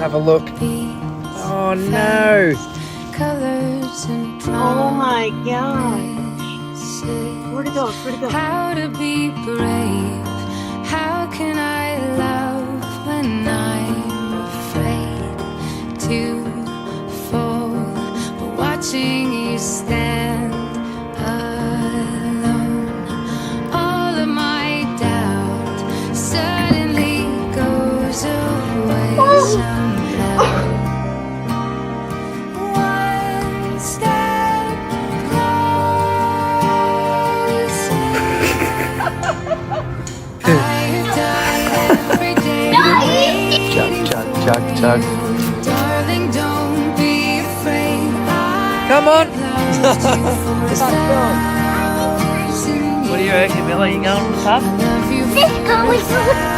have a look. Oh no! Oh my gosh. Where'd it go? Where'd it go? How to be brave? How can I love when I'm afraid to fall? But watching you stand alone, all of my doubt suddenly goes away somehow. One step Chug, chug. Darling, don't be afraid. Come on! What do you reckon, Millie? You going to the pub? Let's go.